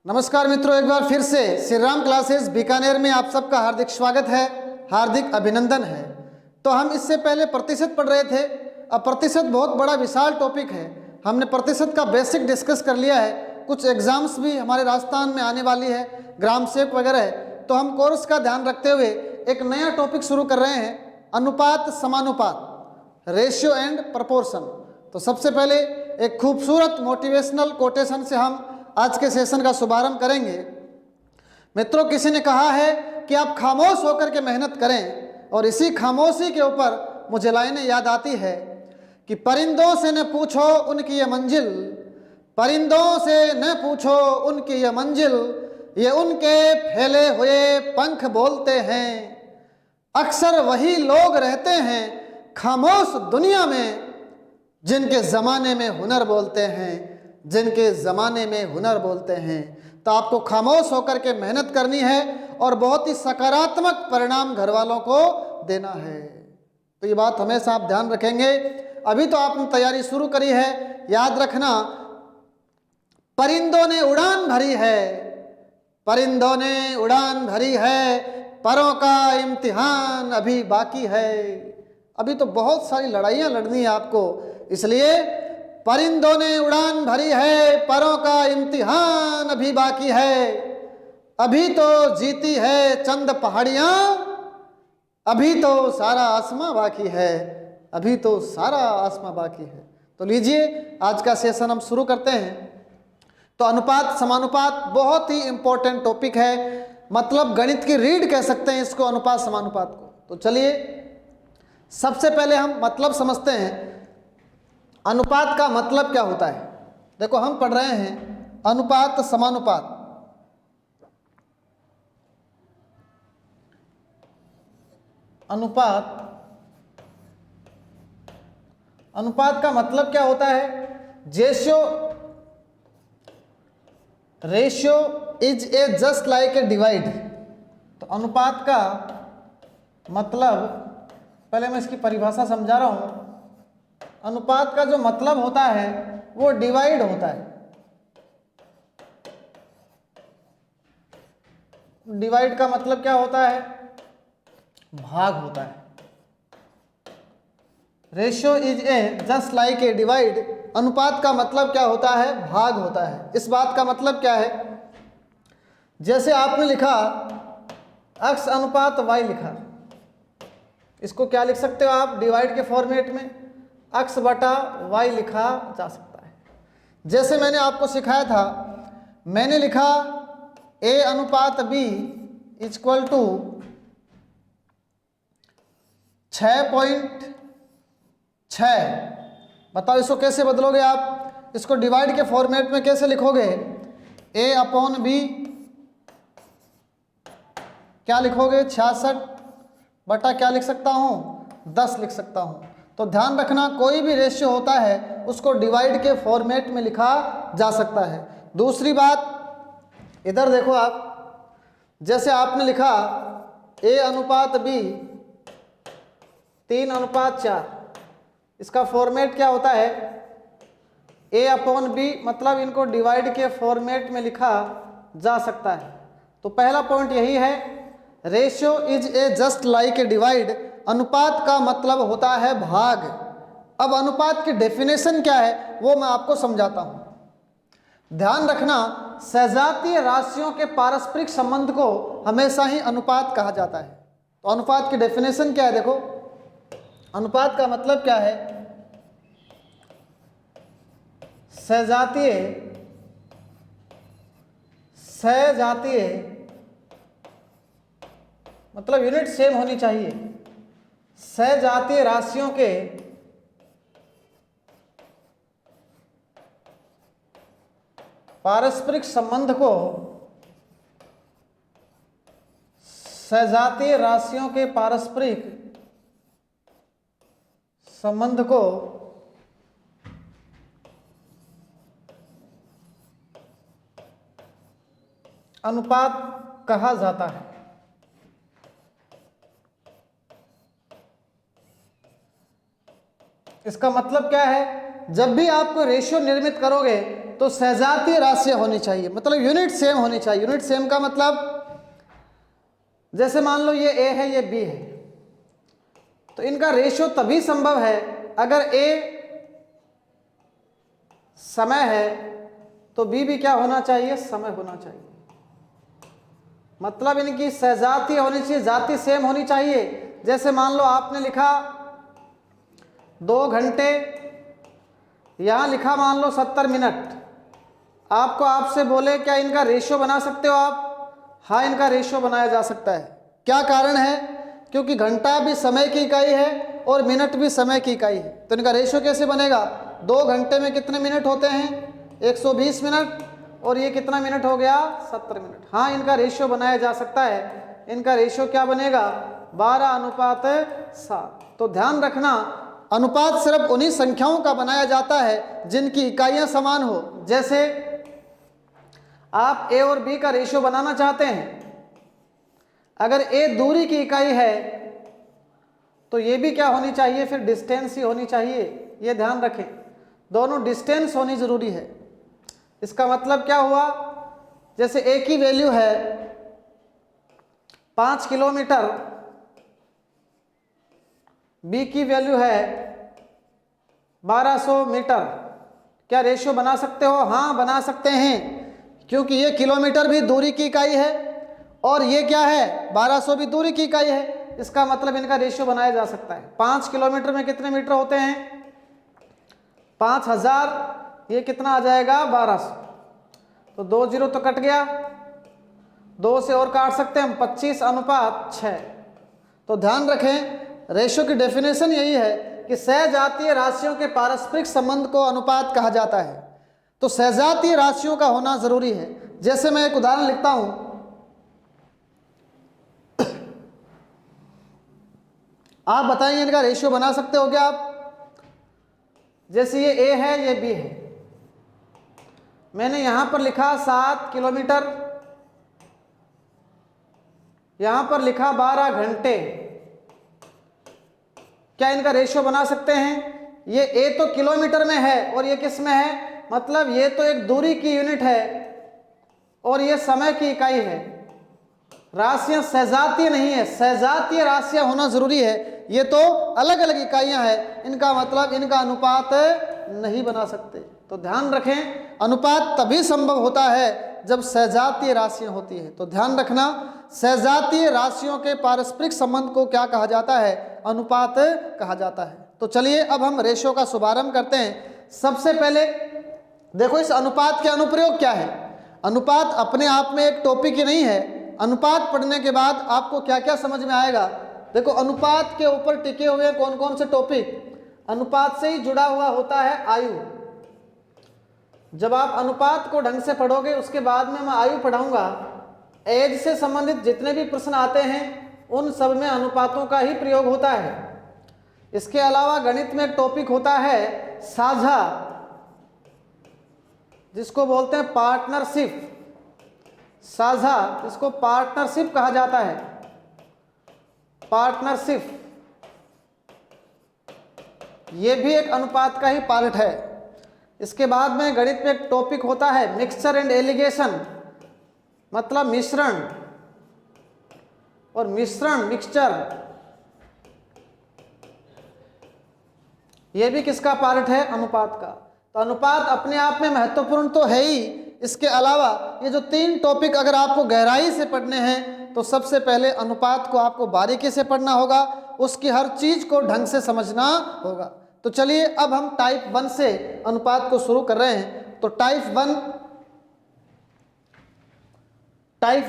नमस्कार मित्रों, एक बार फिर से श्री राम क्लासेस बीकानेर में आप सबका हार्दिक स्वागत है, हार्दिक अभिनंदन है। तो हम इससे पहले प्रतिशत पढ़ रहे थे। अब प्रतिशत बहुत बड़ा विशाल टॉपिक है। हमने प्रतिशत का बेसिक डिस्कस कर लिया है। कुछ एग्जाम्स भी हमारे राजस्थान में आने वाली है, ग्राम सेवक वगैरह है। तो हम कोर्स का ध्यान रखते हुए एक नया टॉपिक शुरू कर रहे हैं, अनुपात समानुपात, रेशियो एंड प्रपोर्शन। तो सबसे पहले एक खूबसूरत मोटिवेशनल कोटेशन से हम आज के सेशन का शुभारंभ करेंगे। मित्रों, किसी ने कहा है कि आप खामोश होकर के मेहनत करें, और इसी खामोशी के ऊपर मुझे लाइनें याद आती है कि परिंदों से न पूछो उनकी ये मंजिल, परिंदों से न पूछो उनकी ये मंजिल, ये उनके फैले हुए पंख बोलते हैं। अक्सर वही लोग रहते हैं खामोश दुनिया में, जिनके ज़माने में हुनर बोलते हैं, जिनके ज़माने में हुनर बोलते हैं। तो आपको खामोश होकर के मेहनत करनी है और बहुत ही सकारात्मक परिणाम घर वालों को देना है। तो ये बात हमेशा आप ध्यान रखेंगे। अभी तो आपने तैयारी शुरू करी है, याद रखना, परिंदों ने उड़ान भरी है, परिंदों ने उड़ान भरी है, परों का इम्तिहान अभी बाकी है। अभी तो बहुत सारी लड़ाइयाँ लड़नी है आपको, इसलिए परिंदों ने उड़ान भरी है, परों का इम्तिहान अभी बाकी है। अभी तो जीती है चंद पहाड़ियाँ, अभी तो सारा आसमां बाकी है, अभी तो सारा आसमां बाकी है। तो लीजिए आज का सेशन हम शुरू करते हैं। तो अनुपात समानुपात बहुत ही इंपॉर्टेंट टॉपिक है, मतलब गणित की रीढ़ कह सकते हैं इसको, अनुपात समानुपात को। तो चलिए सबसे पहले हम मतलब समझते हैं। अनुपात का मतलब क्या होता है? देखो, हम पढ़ रहे हैं अनुपात समानुपात। अनुपात का मतलब क्या होता है? Ratio is a just like a divide. तो अनुपात का मतलब, पहले मैं इसकी परिभाषा समझा रहा हूं। अनुपात का जो मतलब होता है वो डिवाइड होता है। डिवाइड का मतलब क्या होता है? भाग होता है। Ratio is a just like a divide. अनुपात का मतलब क्या होता है? भाग होता है। इस बात का मतलब क्या है? जैसे आपने लिखा x अनुपात y लिखा, इसको क्या लिख सकते हो आप डिवाइड के फॉर्मेट में? x बटा y लिखा जा सकता है। जैसे मैंने आपको सिखाया था, मैंने लिखा a अनुपात b इक्वल टू 6.6। बताओ इसको कैसे बदलोगे आप? इसको डिवाइड के फॉर्मेट में कैसे लिखोगे? a अपॉन b क्या लिखोगे? 66 बटा क्या लिख सकता हूँ? 10 लिख सकता हूँ। तो ध्यान रखना, कोई भी रेशियो होता है उसको डिवाइड के फॉर्मेट में लिखा जा सकता है। दूसरी बात, इधर देखो आप, जैसे आपने लिखा a अनुपात b 3:4, इसका फॉर्मेट क्या होता है? a अपॉन b, मतलब इनको डिवाइड के फॉर्मेट में लिखा जा सकता है। तो पहला पॉइंट यही है, ratio is a just like a divide. अनुपात का मतलब होता है भाग। अब अनुपात की डेफिनेशन क्या है वो मैं आपको समझाता हूं। ध्यान रखना, सजातीय राशियों के पारस्परिक संबंध को हमेशा ही अनुपात कहा जाता है। तो अनुपात की डेफिनेशन क्या है? देखो, अनुपात का मतलब क्या है? सजातीय मतलब यूनिट सेम होनी चाहिए। सजातीय राशियों के पारस्परिक संबंध को, सजातीय राशियों के पारस्परिक संबंध को अनुपात कहा जाता है। इसका मतलब क्या है? जब भी आप कोई रेशियो निर्मित करोगे तो सजातीय राशियां होनी चाहिए, मतलब यूनिट सेम होनी चाहिए। यूनिट सेम का मतलब जैसे मान लो ये ए है, ये बी है, तो इनका रेशियो तभी संभव है अगर ए समय है तो बी भी क्या होना चाहिए, समय होना चाहिए। मतलब इनकी सजातीय होनी चाहिए, जाति सेम होनी चाहिए। जैसे मान लो आपने लिखा 2 घंटे, यहां लिखा मान लो 70 मिनट, आपको आपसे बोले क्या इनका रेशियो बना सकते हो आप? हाँ, इनका रेशियो बनाया जा सकता है। क्या कारण है? क्योंकि घंटा भी समय की इकाई है और मिनट भी समय की इकाई है, तो इनका रेशियो कैसे बनेगा? 2 घंटे में कितने मिनट होते हैं? 120 मिनट, और ये कितना मिनट हो गया? 70 मिनट। हाँ, इनका रेशियो बनाया जा सकता है। इनका रेशियो क्या बनेगा? 12:7। तो ध्यान रखना, अनुपात सिर्फ उन्हीं संख्याओं का बनाया जाता है जिनकी इकाइयां समान हो। जैसे आप ए और बी का रेशियो बनाना चाहते हैं, अगर ए दूरी की इकाई है तो ये भी क्या होनी चाहिए? फिर डिस्टेंस ही होनी चाहिए। ये ध्यान रखें, दोनों डिस्टेंस होनी जरूरी है। इसका मतलब क्या हुआ? जैसे ए की वैल्यू है 5 किलोमीटर, बी की वैल्यू है 1200 मीटर। क्या रेशियो बना सकते हो? हाँ, बना सकते हैं, क्योंकि ये किलोमीटर भी दूरी की इकाई है और ये क्या है? 1200 भी दूरी की इकाई है। इसका मतलब इनका रेशियो बनाया जा सकता है। 5 किलोमीटर में कितने मीटर होते हैं? 5000। ये कितना आ जाएगा? 1200। तो 2 जीरो तो कट गया, 2 से और काट सकते हैं हम, 25:6। तो ध्यान रखें, रेशियो की डेफिनेशन यही है कि सजातीय राशियों के पारस्परिक संबंध को अनुपात कहा जाता है। तो सजातीय राशियों का होना जरूरी है। जैसे मैं एक उदाहरण लिखता हूं, आप बताइए इनका रेशियो बना सकते हो क्या आप? जैसे ये ए है, ये बी है, मैंने यहां पर लिखा 7 किलोमीटर, यहां पर लिखा 12 घंटे। क्या इनका रेशियो बना सकते हैं? ये ए तो किलोमीटर में है और ये किस में है? मतलब ये तो एक दूरी की यूनिट है और ये समय की इकाई है। राशियां सजातीय नहीं है, सजातीय राशियां होना जरूरी है। ये तो अलग अलग इकाइयां हैं, इनका मतलब इनका अनुपात नहीं बना सकते। तो ध्यान रखें, अनुपात तभी संभव होता है जब सजातीय राशियां होती है। तो ध्यान रखना, सजातीय राशियों के पारस्परिक संबंध को क्या कहा जाता है? अनुपात कहा जाता है। तो चलिए अब हम रेशियो का शुभारंभ करते हैं। सबसे पहले देखो, इस अनुपात के अनुप्रयोग क्या है। अनुपात अपने आप में एक टॉपिक ही नहीं है। अनुपात पढ़ने के बाद आपको क्या क्या समझ में आएगा? देखो, अनुपात के ऊपर टिके हुए कौन कौन से टॉपिक? अनुपात से ही जुड़ा हुआ होता है आयु। जब आप अनुपात को ढंग से पढ़ोगे, उसके बाद में मैं आयु पढ़ाऊंगा। एज से संबंधित जितने भी प्रश्न आते हैं उन सब में अनुपातों का ही प्रयोग होता है। इसके अलावा गणित में एक टॉपिक होता है साझा, जिसको बोलते हैं पार्टनरशिप। साझा, इसको पार्टनरशिप कहा जाता है, पार्टनरशिप। ये भी एक अनुपात का ही पार्ट है। इसके बाद में गणित में एक टॉपिक होता है मिक्सचर एंड एलिगेशन, मतलब मिश्रण और मिश्रण, मिक्सचर। ये भी किसका पार्ट है? अनुपात का। तो अनुपात अपने आप में महत्वपूर्ण तो है ही, इसके अलावा ये जो 3 टॉपिक अगर आपको गहराई से पढ़ने हैं तो सबसे पहले अनुपात को आपको बारीकी से पढ़ना होगा, उसकी हर चीज को ढंग से समझना होगा। तो चलिए अब हम टाइप 1 से अनुपात को शुरू कर रहे हैं। तो टाइप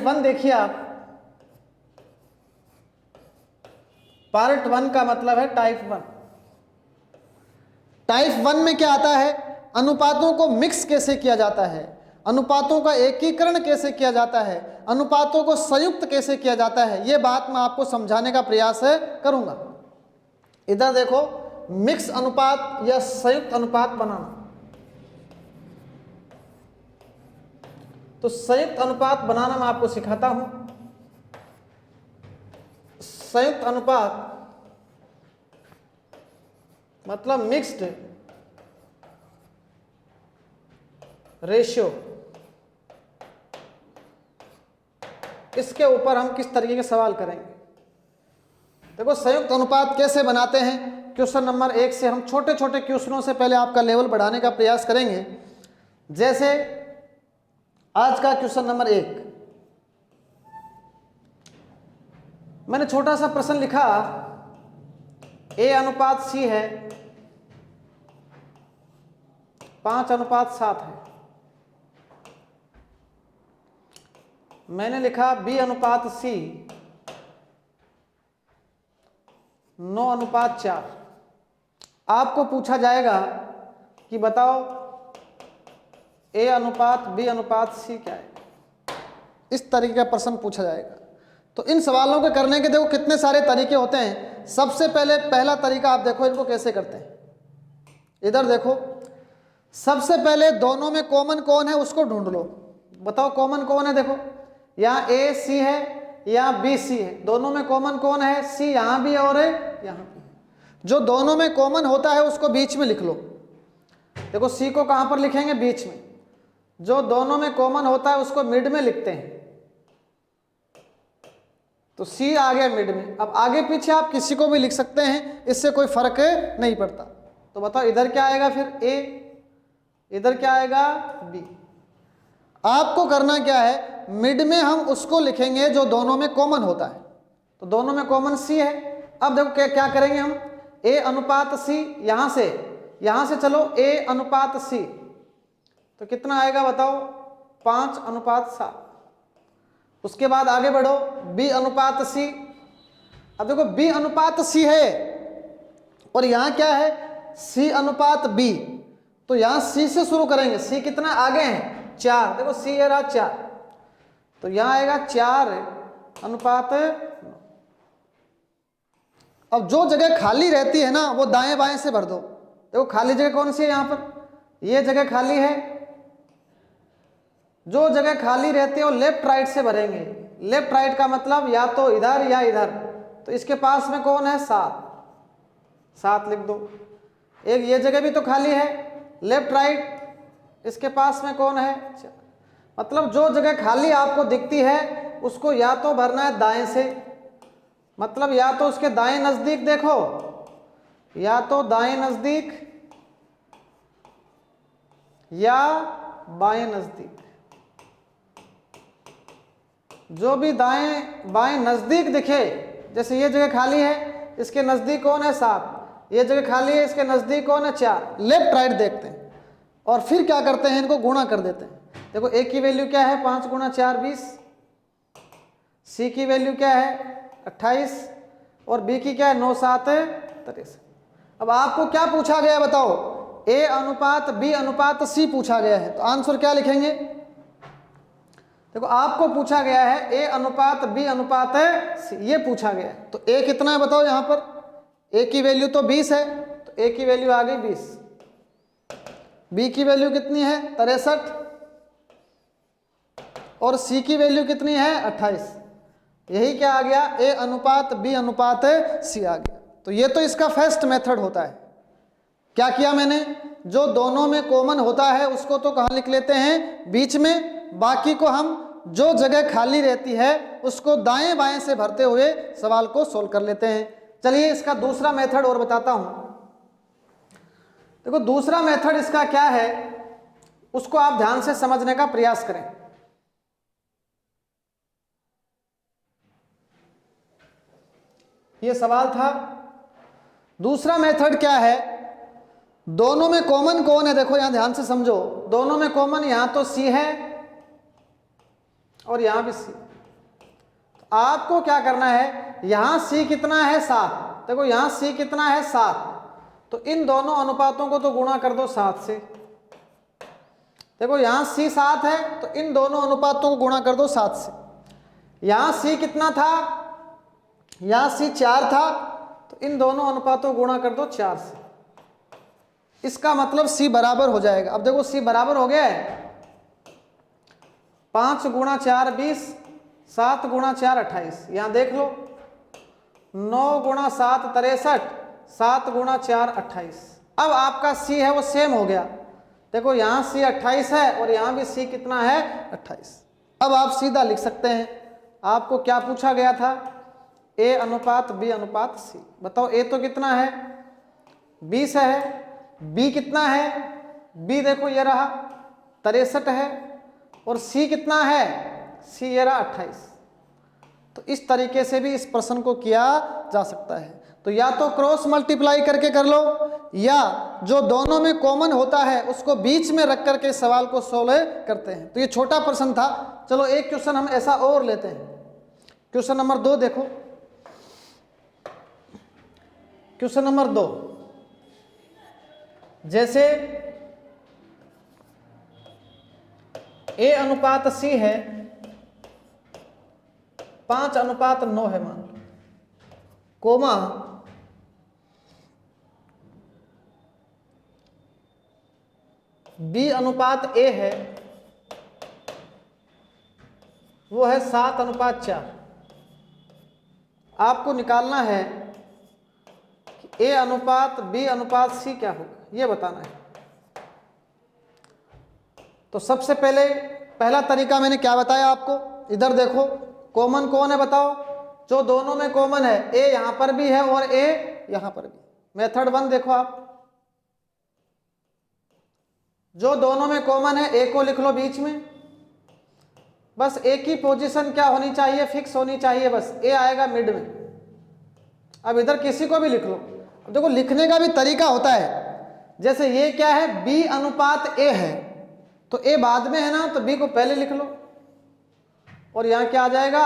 1 देखिए आप, पार्ट 1 का मतलब है टाइप 1। टाइप 1 में क्या आता है? अनुपातों को मिक्स कैसे किया जाता है, अनुपातों का एकीकरण कैसे किया जाता है, अनुपातों को संयुक्त कैसे किया जाता है, ये बात मैं आपको समझाने का प्रयास करूंगा। इधर देखो, मिक्स अनुपात या संयुक्त अनुपात बनाना। तो संयुक्त अनुपात बनाना मैं आपको सिखाता हूं। संयुक्त अनुपात मतलब मिक्स्ड रेशियो, इसके ऊपर हम किस तरीके के सवाल करेंगे। देखो संयुक्त अनुपात कैसे बनाते हैं, क्वेश्चन नंबर 1 से हम छोटे छोटे क्वेश्चनों से पहले आपका लेवल बढ़ाने का प्रयास करेंगे। जैसे आज का क्वेश्चन नंबर 1, मैंने छोटा सा प्रश्न लिखा, A अनुपात C है 5:7 है। मैंने लिखा B अनुपात C 9:4। आपको पूछा जाएगा कि बताओ A अनुपात B अनुपात C क्या है। इस तरीके का प्रश्न पूछा जाएगा। तो इन सवालों के करने के देखो कितने सारे तरीके होते हैं। सबसे पहले पहला तरीका आप देखो इनको कैसे करते हैं। इधर देखो, सबसे पहले दोनों में कॉमन कौन है उसको ढूंढ लो। बताओ कॉमन कौन है। देखो यहाँ A C है, यहाँ B C है, दोनों में कॉमन कौन है, C यहाँ भी और यहाँ भी। जो दोनों में कॉमन होता है उसको बीच में लिख लो। देखो C को कहाँ पर लिखेंगे, बीच में। जो दोनों में कॉमन होता है उसको मिड में लिखते हैं, तो C आ गया मिड में। अब आगे पीछे आप किसी को भी लिख सकते हैं, इससे कोई फर्क नहीं पड़ता। तो बताओ इधर क्या आएगा फिर A, इधर क्या आएगा B। आपको करना क्या है, मिड में हम उसको लिखेंगे जो दोनों में कॉमन होता है। तो दोनों में कॉमन C है। अब देखो क्या करेंगे हम, A अनुपात C, यहां से चलो A अनुपात C, तो कितना आएगा बताओ 5:7। उसके बाद आगे बढ़ो B अनुपात C। अब देखो B अनुपात C है और यहाँ क्या है C अनुपात B, तो यहाँ C से शुरू करेंगे। C कितना आगे है 4, देखो C है रहा 4, तो यहाँ आएगा 4:9। अब जो जगह खाली रहती है ना वो दाएं बाएं से भर दो। देखो खाली जगह कौन सी है, यहाँ पर ये जगह खाली है। जो जगह खाली रहती है वो लेफ्ट राइट से भरेंगे। लेफ्ट राइट का मतलब या तो इधर या इधर। तो इसके पास में कौन है 7 लिख दो। एक ये जगह भी तो खाली है, लेफ्ट राइट, इसके पास में कौन है 4। मतलब जो जगह खाली आपको दिखती है उसको या तो भरना है दाएं से, मतलब या तो उसके दाएं नजदीक देखो, या तो दाएं नजदीक या बाएं नजदीक। जो भी दाएं बाएं नजदीक दिखे, जैसे ये जगह खाली है इसके नजदीक कौन है 7, ये जगह खाली है इसके नजदीक कौन है 4। लेफ्ट राइट देखते हैं और फिर क्या करते हैं, इनको गुणा कर देते हैं। देखो A की वैल्यू क्या है 5 × 4 20, C की वैल्यू क्या है 28 और B की क्या है 9 7 23। अब आपको क्या पूछा गया बताओ, A अनुपात B अनुपात C पूछा गया है, तो आंसर क्या लिखेंगे। देखो आपको पूछा गया है A अनुपात B अनुपात C, ये पूछा गया है। तो A कितना है बताओ, यहाँ पर A की वैल्यू तो 20 है, तो A की वैल्यू आ गई 20। B की वैल्यू कितनी है 63 और C की वैल्यू कितनी है 28। यही क्या आ गया, A अनुपात B अनुपात C आ गया। तो ये तो इसका फर्स्ट मेथड होता है। क्या किया मैंने, जो दोनों में कॉमन होता है उसको तो कहाँ लिख लेते हैं बीच में, बाकी को हम जो जगह खाली रहती है उसको दाएं बाएं से भरते हुए सवाल को सोल्व कर लेते हैं। चलिए इसका दूसरा मेथड और बताता हूं। देखो दूसरा मेथड इसका क्या है उसको आप ध्यान से समझने का प्रयास करें। ये सवाल था। दूसरा मेथड क्या है, दोनों में कॉमन कौन है, देखो यहां ध्यान से समझो। दोनों में कॉमन यहां तो C है और यहां भी C। तो आपको क्या करना है, यहां C कितना है 7, देखो यहां C कितना है 7, तो इन दोनों अनुपातों को तो गुणा कर दो 7 से। देखो यहां C 7 है तो इन दोनों अनुपातों को गुणा कर दो 7 से। यहां C कितना था, यहां C 4 था, तो इन दोनों अनुपातों को गुणा कर दो 4 से। इसका मतलब C बराबर हो जाएगा। अब देखो C बराबर हो गया है 5 × 4 20, 7 × 4 28। यहां देख लो 9 × 7 63, 7 × 4 28। अब आपका C है वो सेम हो गया, देखो यहाँ C 28 है और यहाँ भी C कितना है 28। अब आप सीधा लिख सकते हैं, आपको क्या पूछा गया था, A अनुपात B अनुपात C। बताओ A तो कितना है 20 है, B कितना है, B देखो ये रहा 63 है, और C कितना है, C ये रहा 28। तो इस तरीके से भी इस प्रश्न को किया जा सकता है। तो या तो क्रॉस मल्टीप्लाई करके कर लो, या जो दोनों में कॉमन होता है उसको बीच में रख करके सवाल को सोल्व करते हैं। तो ये छोटा प्रश्न था। चलो एक क्वेश्चन हम ऐसा और लेते हैं। क्वेश्चन नंबर 2 देखो, क्वेश्चन नंबर 2, जैसे A अनुपात C है 5 अनुपात 9 है मान लो, कोमा B अनुपात A है वो है 7 अनुपात 4। आपको निकालना है कि A अनुपात B अनुपात C क्या होगा, ये बताना है। तो सबसे पहले पहला तरीका मैंने क्या बताया आपको, इधर देखो कॉमन कौन है बताओ, जो दोनों में कॉमन है, A यहां पर भी है और A यहां पर भी। मेथड 1 देखो आप, जो दोनों में कॉमन है A को लिख लो बीच में, बस A की पोजीशन क्या होनी चाहिए, फिक्स होनी चाहिए, बस A आएगा मिड में। अब इधर किसी को भी लिख लो। अब देखो लिखने का भी तरीका होता है, जैसे ये क्या है B अनुपात A है, तो A बाद में है ना, तो B को पहले लिख लो, और यहां क्या आ जाएगा,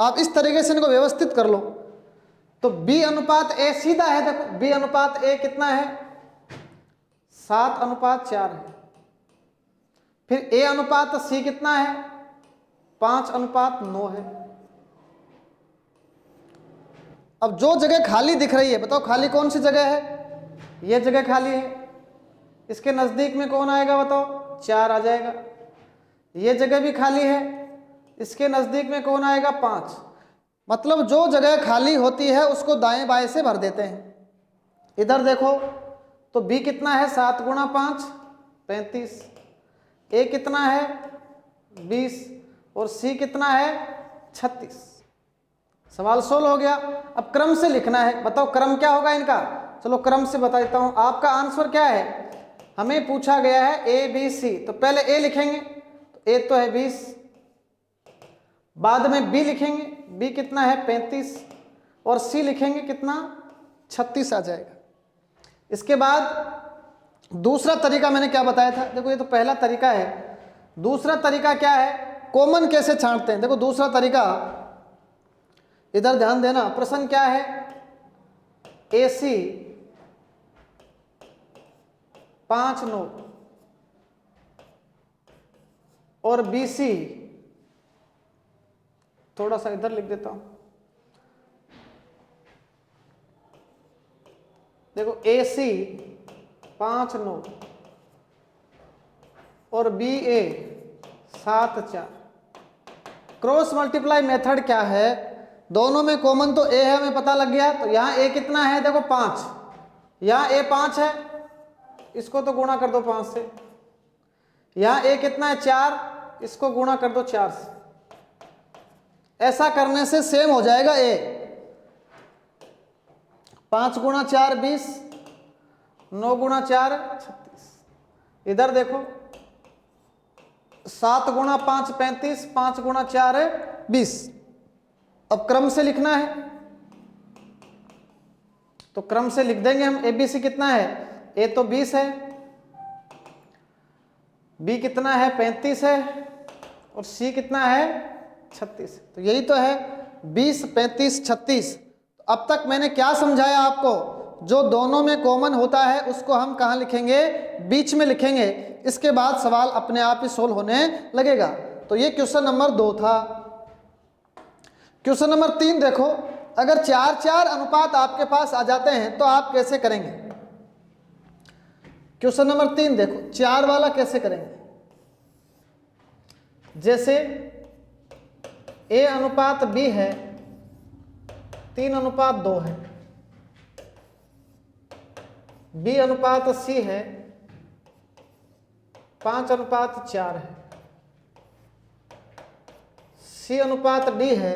आप इस तरीके से इनको व्यवस्थित कर लो। तो B अनुपात A सीधा है, देखो B अनुपात A कितना है 7 अनुपात 4 है। फिर A अनुपात C कितना है 5 अनुपात 9 है। अब जो जगह खाली दिख रही है बताओ खाली कौन सी जगह है, ये जगह खाली है। इसके नजदीक में कौन आएगा बताओ, 4 आ जाएगा। ये जगह भी खाली है, इसके नजदीक में कौन आएगा 5। मतलब जो जगह खाली होती है उसको दाएं बाएं से भर देते हैं। इधर देखो तो B कितना है 7 गुणा 5 35, A कितना है 20 और C कितना है 36। सवाल सोल्व हो गया। अब क्रम से लिखना है, बताओ क्रम क्या होगा इनका, चलो क्रम से बता देता हूं। आपका आंसर क्या है, हमें पूछा गया है A B C, तो पहले A लिखेंगे, तो A तो है 20, बाद में B लिखेंगे, B कितना है 35, और C लिखेंगे कितना 36 आ जाएगा। इसके बाद दूसरा तरीका मैंने क्या बताया था, देखो ये तो पहला तरीका है। दूसरा तरीका क्या है, कॉमन कैसे छांटते हैं। देखो दूसरा तरीका, इधर ध्यान देना, प्रश्न क्या है, AC 5 9 और BC, थोड़ा सा इधर लिख देता हूं, देखो AC 5 9 और BA 7 4। क्रॉस मल्टीप्लाई मेथड क्या है, दोनों में कॉमन तो A है, हमें पता लग गया। तो यहाँ A कितना है देखो 5, यहाँ A 5 है, इसको तो गुणा कर दो 5 से। यहाँ A कितना है 4, इसको गुणा कर दो 4 से। ऐसा करने से सेम हो जाएगा A। 5 गुणा 4 20, 9 गुणा 4 36। इधर देखो 7 गुणा 5 35, 5 गुणा 4 20। अब क्रम से लिखना है, तो क्रम से लिख देंगे हम। ABC कितना है, A तो 20 है, B कितना है 35 है, और C कितना है 36। तो यही तो है 20 35 36। अब तक मैंने क्या समझाया आपको, जो दोनों में कॉमन होता है उसको हम कहाँ लिखेंगे, बीच में लिखेंगे। इसके बाद सवाल अपने आप ही सोल्व होने लगेगा। तो ये क्वेश्चन नंबर 2 था। क्वेश्चन नंबर 3 देखो, अगर 4 4 अनुपात आपके पास आ जाते हैं तो आप कैसे करेंगे। क्वेश्चन नंबर 3 देखो, 4 वाला कैसे करेंगे। जैसे A अनुपात B है 3 अनुपात 2 है, B अनुपात C है 5:4 है। C/D है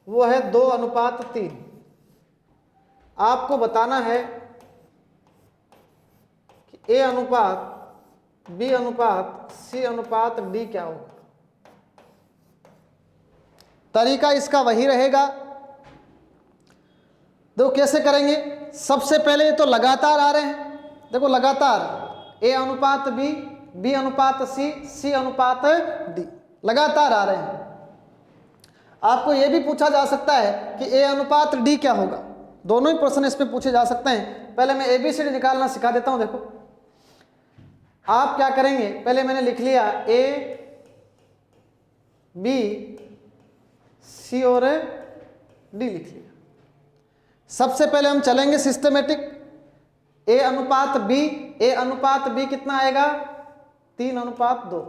वो है 2:3। आपको बताना है कि A/B/C/D क्या होगा। तरीका इसका वही रहेगा। देखो कैसे करेंगे। सबसे पहले तो लगातार आ रहे हैं, देखो लगातार A/B, B/C, C/D लगातार आ रहे हैं। आपको यह भी पूछा जा सकता है कि A/D क्या होगा। दोनों ही प्रश्न इसमें पूछे जा सकते हैं। पहले मैं ABCD निकालना सिखा देता हूं। देखो आप क्या करेंगे, पहले मैंने लिख लिया A, B, C और D लिख लिया। सबसे पहले हम चलेंगे सिस्टमेटिक। A/B कितना आएगा 3:2।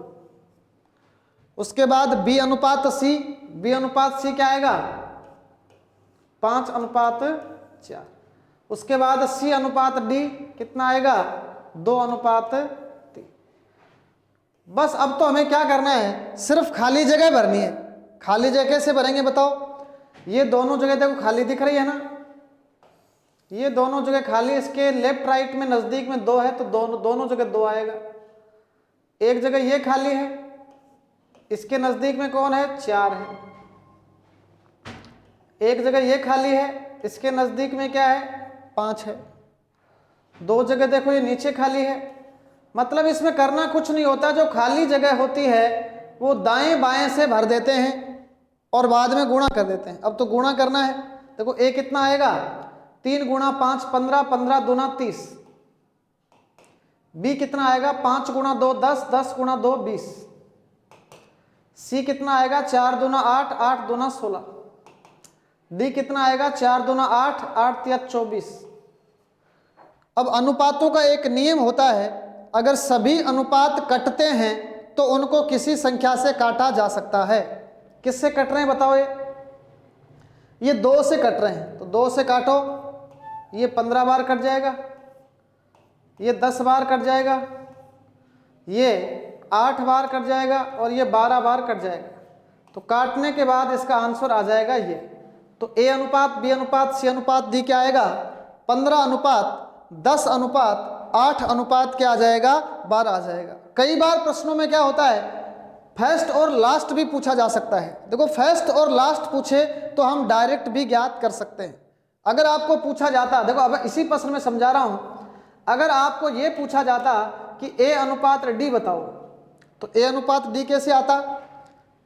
उसके बाद B/C क्या आएगा 5:4। उसके बाद C/D कितना आएगा 2:3। बस अब तो हमें क्या करना है, सिर्फ खाली जगह भरनी है। खाली जगह कैसे भरेंगे बताओ। ये दोनों जगह देखो खाली दिख रही है ना, ये दोनों जगह खाली। इसके लेफ्ट राइट में नजदीक में 2 है तो दोनों जगह 2 आएगा। एक जगह ये खाली है, इसके नजदीक में कौन है 4 है। एक जगह ये खाली है, इसके नजदीक में क्या है 5 है। 2 जगह देखो ये नीचे खाली है। मतलब इसमें करना कुछ नहीं होता, जो खाली जगह होती है वो दाएं बाएं से भर देते हैं और बाद में गुणा कर देते हैं। अब तो गुणा करना है। देखो A कितना आएगा 3 × 5 15, 15 दूना 30। B कितना आएगा 5 × 2 10, 10 × 2 20। C कितना आएगा 4 दूना 8, 8 दूना 16। D कितना आएगा 4 दूना 8, 8 तिया 24। अब अनुपातों का एक नियम होता है, अगर सभी अनुपात कटते हैं तो उनको किसी संख्या से काटा जा सकता है। किससे कट रहे हैं बताओ। ये 2 से कट रहे हैं तो 2 से काटो। ये 15 बार कट जाएगा, ये 10 बार कट जाएगा, ये 8 बार कट जाएगा और ये 12 बार कट जाएगा। तो काटने के बाद इसका आंसर आ जाएगा ये। तो A/B/C/D क्या आएगा 15:10:8 क्या आ जाएगा 12 आ जाएगा। कई बार प्रश्नों में क्या होता है फर्स्ट और लास्ट भी पूछा जा सकता है। देखो फर्स्ट और लास्ट पूछे तो हम डायरेक्ट भी ज्ञात कर सकते हैं। अगर आपको पूछा जाता, देखो अब इसी प्रश्न में समझा रहा हूं, अगर आपको ये पूछा जाता कि A/D बताओ तो A/D कैसे आता।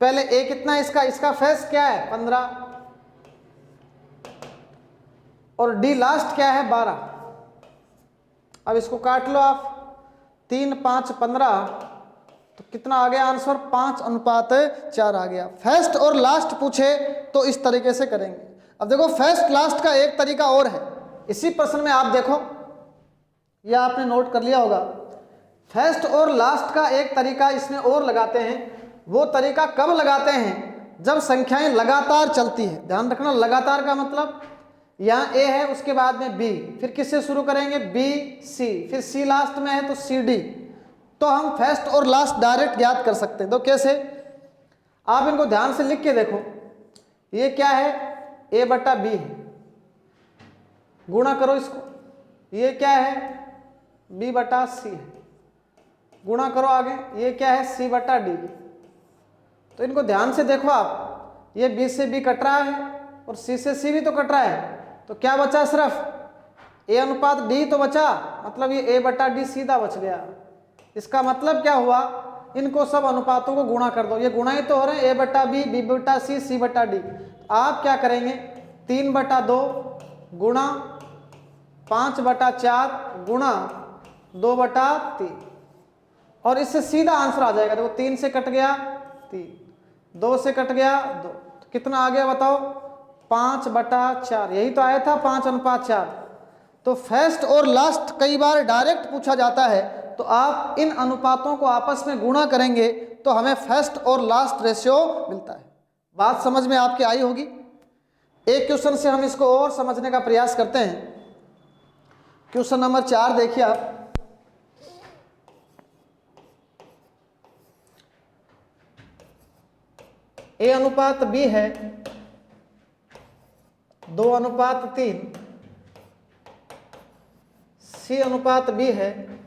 पहले A कितना है इसका फर्स्ट क्या है 15 और D लास्ट क्या है 12। अब इसको काट लो आप 3 5 15 तो कितना आ गया आंसर 5:4 आ गया। फर्स्ट और लास्ट पूछे तो इस तरीके से करेंगे। अब देखो फर्स्ट लास्ट का एक तरीका और है। इसी प्रश्न में आप देखो, यह आपने नोट कर लिया होगा। फर्स्ट और लास्ट का एक तरीका इसमें और लगाते हैं। वो तरीका कब लगाते हैं जब संख्याएं लगातार चलती है। ध्यान रखना लगातार का मतलब यहाँ A है उसके बाद में B, फिर किससे शुरू करेंगे B C, फिर C लास्ट में है तो CD। तो हम फर्स्ट और लास्ट डायरेक्ट ज्ञात कर सकते हैं। तो कैसे, आप इनको ध्यान से लिख के देखो। ये क्या है A/B है, गुणा करो इसको। ये क्या है B/C है, गुणा करो आगे। ये क्या है C/D। तो इनको ध्यान से देखो आप, ये B से B कट रहा है और C से C भी तो कट रहा है। तो क्या बचा सिर्फ A/D तो बचा, मतलब ये A/D सीधा बच गया। इसका मतलब क्या हुआ, इनको सब अनुपातों को गुणा कर दो। ये गुणा ही तो हो रहे हैं A/B, B/C, C/D। आप क्या करेंगे 3/2 गुणा 5/4 गुणा 2/3 और इससे सीधा आंसर आ जाएगा। देखो 3 से कट गया 3, 2 से कट गया 2, तो कितना आ गया बताओ 5/4। यही तो आया था 5:4। तो फर्स्ट और लास्ट कई बार डायरेक्ट पूछा जाता है, तो आप इन अनुपातों को आपस में गुणा करेंगे तो हमें फर्स्ट और लास्ट रेशियो मिलता है। बात समझ में आपके आई होगी। एक क्वेश्चन से हम इसको और समझने का प्रयास करते हैं। क्वेश्चन नंबर 4 देखिए आप। A अनुपात B है 2:3, C अनुपात B है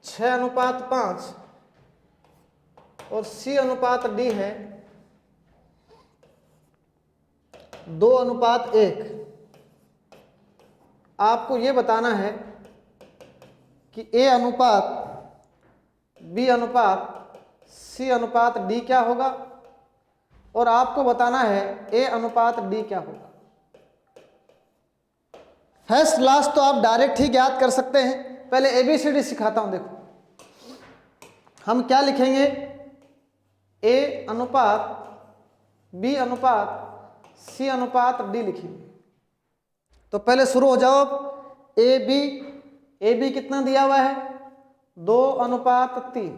6:5 और C अनुपात D है 2:1। आपको ये बताना है कि A अनुपात B अनुपात C अनुपात D क्या होगा, और आपको बताना है A अनुपात D क्या होगा। फर्स्ट लास्ट तो आप डायरेक्ट ही ज्ञात कर सकते हैं। पहले ABCD सिखाता हूं। देखो हम क्या लिखेंगे, A अनुपात B अनुपात C अनुपात D लिखेंगे। तो पहले शुरू हो जाओ। AB कितना दिया हुआ है 2:3,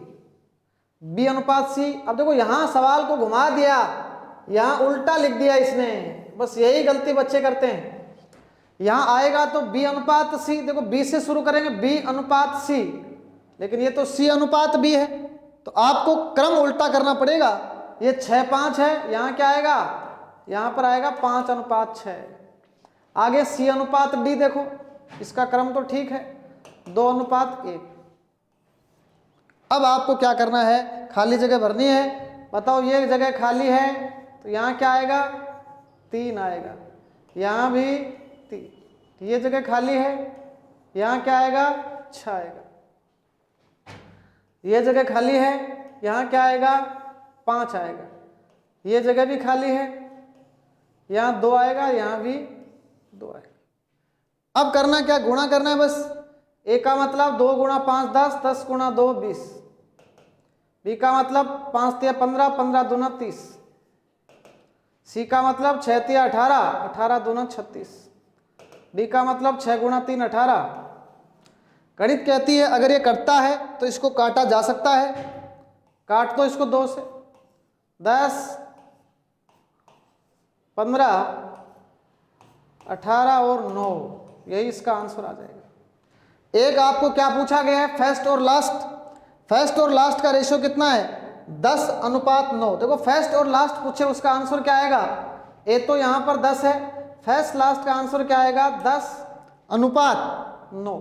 B अनुपात C। अब देखो यहां सवाल को घुमा दिया, यहां उल्टा लिख दिया इसने, बस यही गलती बच्चे करते हैं। यहां आएगा तो B अनुपात C, देखो B से शुरू करेंगे, B अनुपात C, लेकिन ये तो C अनुपात B है, तो आपको क्रम उल्टा करना पड़ेगा। ये 6:5 है, यहां क्या आएगा, यहां पर आएगा 5:6। आगे C अनुपात D, देखो इसका क्रम तो ठीक है 2:1। अब आपको क्या करना है, खाली जगह भरनी है। बताओ ये जगह खाली है तो यहाँ क्या आएगा 3 आएगा, यहाँ भी 3। ये जगह खाली है, यहाँ क्या आएगा 6 आएगा। ये जगह खाली है, यहाँ क्या आएगा 5 आएगा। ये जगह भी खाली है, यहाँ 2 आएगा, यहाँ भी 2 आएगा। अब करना क्या, गुणा करना है बस। A का मतलब 2 × 5 10, 10 × 2 20। B का मतलब 5 × 15, 15 दूना 30। C का मतलब 6 × 18, 18 दूना 36। D का मतलब 6 × 3 18। गणित कहती है अगर ये कटता है तो इसको काटा जा सकता है, काट दो इसको 2 से। 10 15 18 और 9, यही इसका आंसर आ जाएगा। एक आपको क्या पूछा गया है, फर्स्ट और लास्ट। फर्स्ट और लास्ट का रेशियो कितना है 10:9। देखो फर्स्ट और लास्ट पूछे, उसका आंसर क्या आएगा, ए तो यहाँ पर 10 है, फर्स्ट लास्ट का आंसर क्या आएगा 10:9।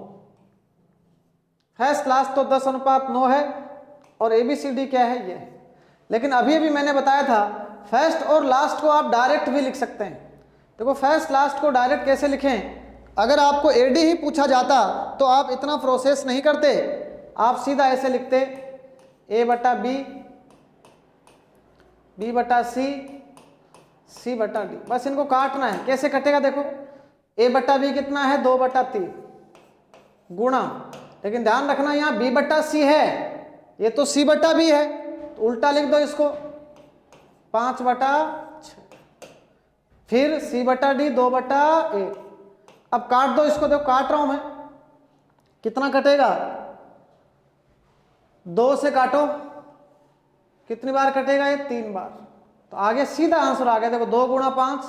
फर्स्ट लास्ट तो 10:9 है, और ABCD क्या है ये। लेकिन अभी अभी मैंने बताया था फर्स्ट और लास्ट को आप डायरेक्ट भी लिख सकते हैं। देखो फर्स्ट लास्ट को डायरेक्ट कैसे लिखें, अगर आपको AD ही पूछा जाता तो आप इतना प्रोसेस नहीं करते, आप सीधा ऐसे लिखते A/B, B/C, C/D। बस इनको काटना है। कैसे कटेगा देखो, A/B कितना है 2/3 गुणा, लेकिन ध्यान रखना यहाँ B/C है, ये तो C/B है, तो उल्टा लिख दो इसको 5/6, फिर C/D 2/1। अब काट दो इसको, देखो काट रहा हूं मैं, कितना कटेगा 2 से काटो, कितनी बार कटेगा ये 3 बार। तो आगे सीधा आंसर आ गया। देखो 2 × 5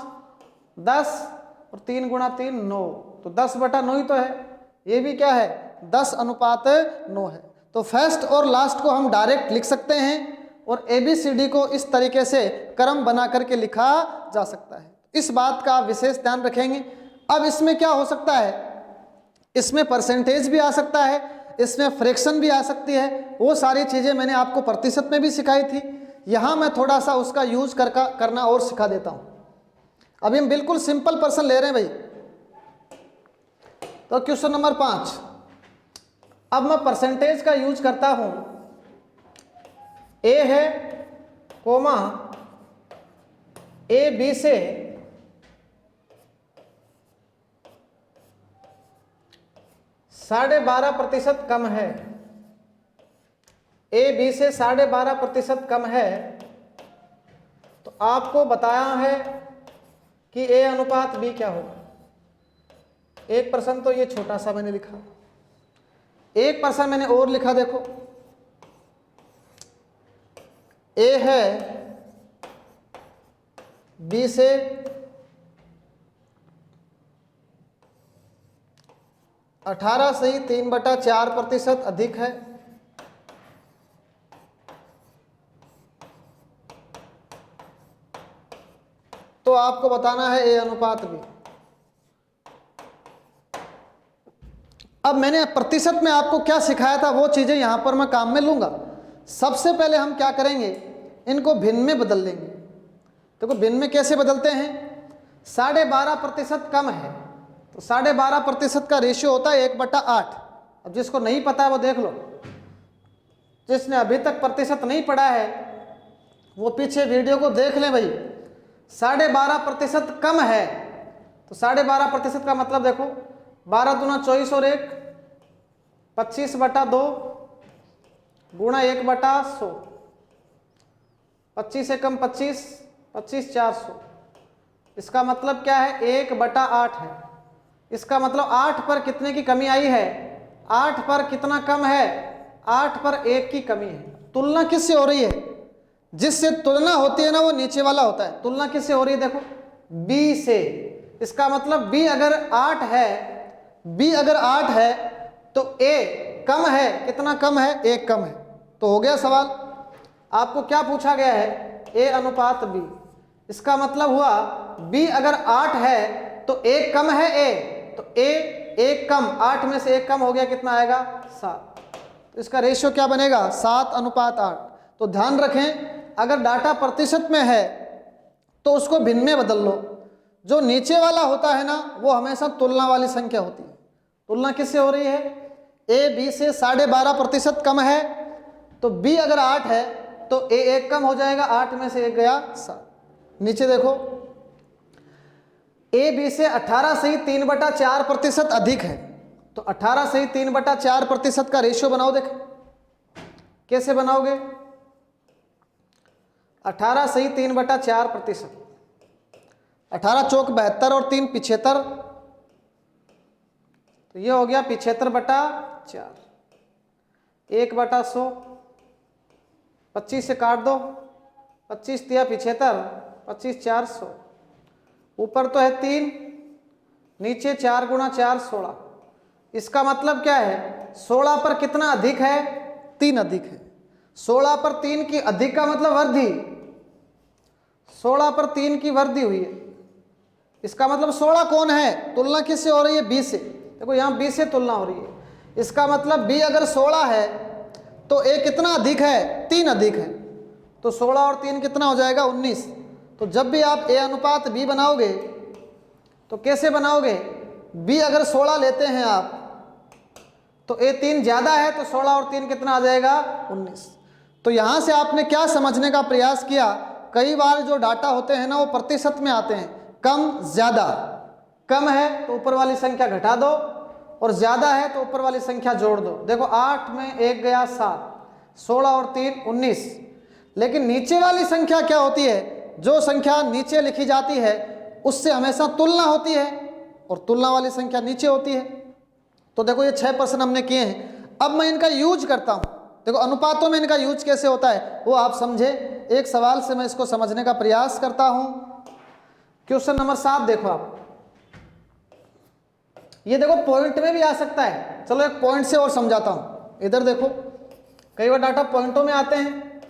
10 और 3 × 3 9, तो 10/9 ही तो है। ये भी क्या है 10:9 है। तो फर्स्ट और लास्ट को हम डायरेक्ट लिख सकते हैं, और ABCD को इस तरीके से क्रम बना करके लिखा जा सकता है। इस बात का आप विशेष ध्यान रखेंगे। अब इसमें क्या हो सकता है, इसमें परसेंटेज भी आ सकता है, इसमें फ्रैक्शन भी आ सकती है। वो सारी चीज़ें मैंने आपको प्रतिशत में भी सिखाई थी, यहाँ मैं थोड़ा सा उसका यूज करना और सिखा देता हूँ। अभी हम बिल्कुल सिंपल पर्सन ले रहे हैं भाई। तो क्वेश्चन नंबर 5, अब मैं परसेंटेज का यूज करता हूँ। A है कोमा A B से 12.5% कम है, A B से 12.5% कम है, तो आपको बताया है कि A अनुपात B क्या होगा। एक प्रश्न तो ये छोटा सा मैंने लिखा, एक प्रश्न मैंने और लिखा। देखो A है B से 18 से ही 3/4% अधिक है, तो आपको बताना है A अनुपात B। अब मैंने प्रतिशत में आपको क्या सिखाया था वो चीज़ें यहाँ पर मैं काम में लूँगा। सबसे पहले हम क्या करेंगे, इनको भिन्न में बदल देंगे। देखो भिन्न में कैसे बदलते हैं, 12.5% कम है तो 12.5% का रेशियो होता है 1/8। अब जिसको नहीं पता है वो देख लो, जिसने अभी तक प्रतिशत नहीं पढ़ा है वो पीछे वीडियो को देख लें भाई। 12.5% कम है तो 12.5% का मतलब देखो 12 दूना 24 और 1 25/2 गुणा 1/100, 25 से कम 25, 25 400। इसका मतलब क्या है, 1/8 है। इसका मतलब 8 पर कितने की कमी आई है, 8 पर कितना कम है, 8 पर 1 की कमी है। तुलना किससे हो रही है, जिससे तुलना होती है ना वो नीचे वाला होता है। तुलना किससे हो रही है, देखो B से। इसका मतलब B अगर 8 है, B अगर 8 है तो A कम है, कितना कम है, 1 कम है। तो हो गया सवाल। आपको क्या पूछा गया है, A अनुपात B। इसका मतलब हुआ B अगर 8 है तो 1 कम है A, तो A 1 कम, 8 में से 1 कम हो गया, कितना आएगा, 7। तो इसका रेशियो क्या बनेगा, 7:8। तो ध्यान रखें, अगर डाटा प्रतिशत में है तो उसको भिन्न में बदल लो। जो नीचे वाला होता है ना वो हमेशा तुलना वाली संख्या होती है। तुलना किससे हो रही है, A B से 12.5% कम है तो B अगर 8 है तो A 1 कम हो जाएगा, 8 में से 1 गया 7। नीचे देखो, A B से 18.3/4% अधिक है तो 18.3/4% का रेशियो बनाओ। देखो कैसे बनाओगे, 18.3/4%, 18 चौक 72 और 3 75, तो ये हो गया 75/4, 1/100, 25 से काट दो, 25 तिया 75, 25 400, ऊपर तो है 3, नीचे 4 गुणा 4 16। इसका मतलब क्या है, 16 पर कितना अधिक है, 3 अधिक है। 16 पर 3 की अधिक का मतलब वृद्धि, 16 पर 3 की वृद्धि हुई है। इसका मतलब 16 कौन है, तुलना किससे हो रही है, B से। देखो यहाँ B से तुलना हो रही है। इसका मतलब B अगर 16 है तो A कितना अधिक है, 3 अधिक है। तो 16 और 3 कितना हो जाएगा, 19। तो जब भी आप A अनुपात B बनाओगे तो कैसे बनाओगे, B अगर 16 लेते हैं आप तो A 3 ज़्यादा है तो 16 और 3 कितना आ जाएगा, 19। तो यहाँ से आपने क्या समझने का प्रयास किया, कई बार जो डाटा होते हैं ना वो प्रतिशत में आते हैं, कम ज़्यादा। कम है तो ऊपर वाली संख्या घटा दो और ज़्यादा है तो ऊपर वाली संख्या जोड़ दो। देखो 8 में 1 गया 7, 16 और 3 19। लेकिन नीचे वाली संख्या क्या होती है, जो संख्या नीचे लिखी जाती है उससे हमेशा तुलना होती है और तुलना वाली संख्या नीचे होती है। तो देखो ये 6 प्रश्न हमने किए हैं। अब मैं इनका यूज करता हूँ। देखो अनुपातों में इनका यूज कैसे होता है वो आप समझे। एक सवाल से मैं इसको समझने का प्रयास करता हूँ। क्वेश्चन नंबर 7 देखो आप, ये देखो पॉइंट में भी आ सकता है। चलो एक पॉइंट से और समझाता हूँ। इधर देखो, कई बार डाटा पॉइंटों में आते हैं,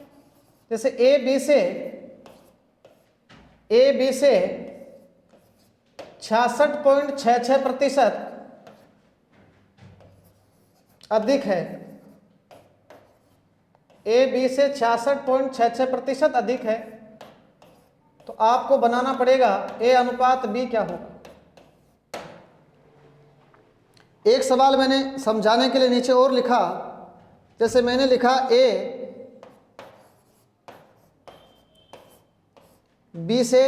जैसे A B से 66.66% अधिक है। A B से 66.66% अधिक है। तो आपको बनाना पड़ेगा A अनुपात B क्या होगा। एक सवाल मैंने समझाने के लिए नीचे और लिखा, जैसे मैंने लिखा A B से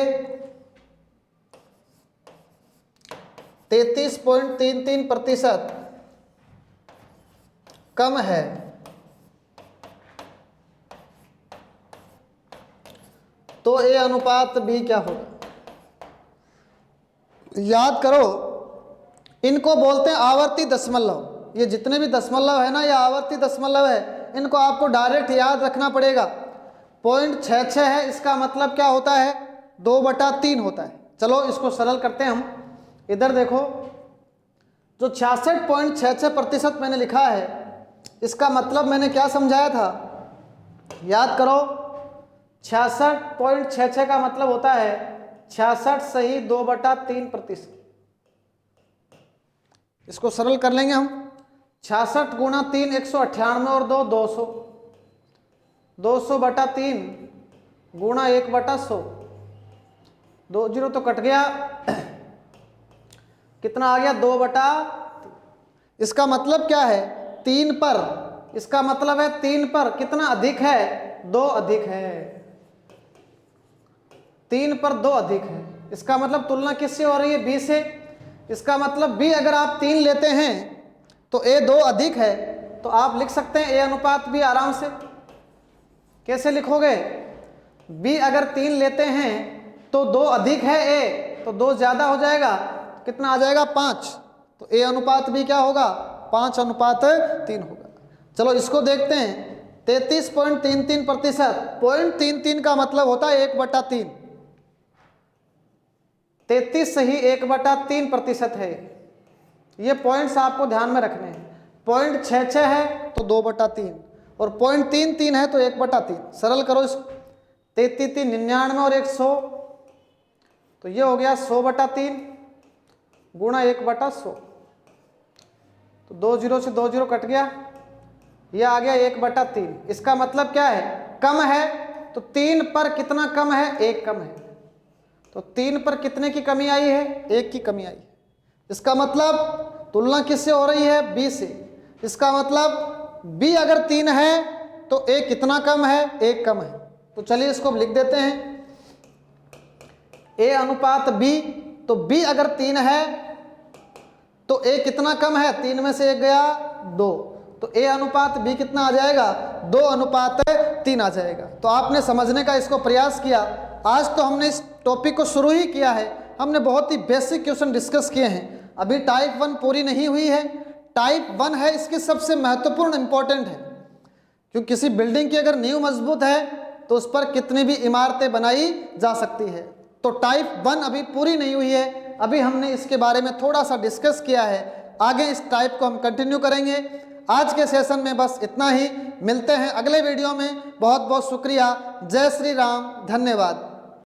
33.33% कम है तो A अनुपात B क्या होगा। याद करो, इनको बोलते हैं आवर्ती दशमलव। ये जितने भी दशमलव है ना ये आवर्ती दशमलव है। इनको आपको डायरेक्ट याद रखना पड़ेगा। 0.66 है, इसका मतलब क्या होता है, 2/3 होता है। चलो इसको सरल करते हैं हम। इधर देखो, जो 66.66% मैंने लिखा है इसका मतलब मैंने क्या समझाया था, याद करो। 66.66 का मतलब होता है 66 सही 2/3%। इसको सरल कर लेंगे हम। 66 गुणा 3 198 और 2 200, 200/3 गुणा 1/100, 2 0 तो कट गया, कितना आ गया 2/। इसका मतलब क्या है 3 पर, इसका मतलब है 3 पर कितना अधिक है 2 अधिक है, 3 पर 2 अधिक है। इसका मतलब तुलना किससे हो रही है b से। इसका मतलब b अगर आप 3 लेते हैं तो a 2 अधिक है, तो आप लिख सकते हैं a अनुपात b आराम से। कैसे लिखोगे, b अगर 3 लेते हैं तो 2 अधिक है a, तो 2 ज्यादा हो जाएगा, कितना आ जाएगा 5, तो a अनुपात b क्या होगा 5:3 होगा। चलो इसको देखते हैं, 33.33%, 0.33 का मतलब होता है 1/3, 33 सही 1/3% है। ये पॉइंट्स आपको ध्यान में रखने हैं। 0.66 है तो 2/3 और 0.33 है तो 1/3। सरल करो इसको, 33 99 और 100, तो ये हो गया 100/3 गुणा 1/100, तो 2 0 से 2 0 कट गया, ये आ गया 1/3। इसका मतलब क्या है कम है, तो 3 पर कितना कम है 1 कम है, तो 3 पर कितने की कमी आई है 1 की कमी आई है। इसका मतलब तुलना किससे हो रही है b से। इसका मतलब b अगर 3 है तो a कितना कम है 1 कम है। तो चलिए इसको लिख देते हैं, a अनुपात b, तो b अगर 3 है तो a कितना कम है, 3 में से 1 गया 2, तो a अनुपात b कितना आ जाएगा 2:3 आ जाएगा। तो आपने समझने का इसको प्रयास किया। आज तो हमने इस टॉपिक को शुरू ही किया है, हमने बहुत ही बेसिक क्वेश्चन डिस्कस किए हैं। अभी टाइप 1 पूरी नहीं हुई है, टाइप 1 है इसकी सबसे महत्वपूर्ण इंपॉर्टेंट है, क्योंकि किसी बिल्डिंग की अगर नींव मजबूत है तो उस पर कितनी भी इमारतें बनाई जा सकती है। तो टाइप 1 अभी पूरी नहीं हुई है, अभी हमने इसके बारे में थोड़ा सा डिस्कस किया है, आगे इस टाइप को हम कंटिन्यू करेंगे। आज के सेशन में बस इतना ही, मिलते हैं अगले वीडियो में। बहुत बहुत शुक्रिया, जय श्री राम, धन्यवाद।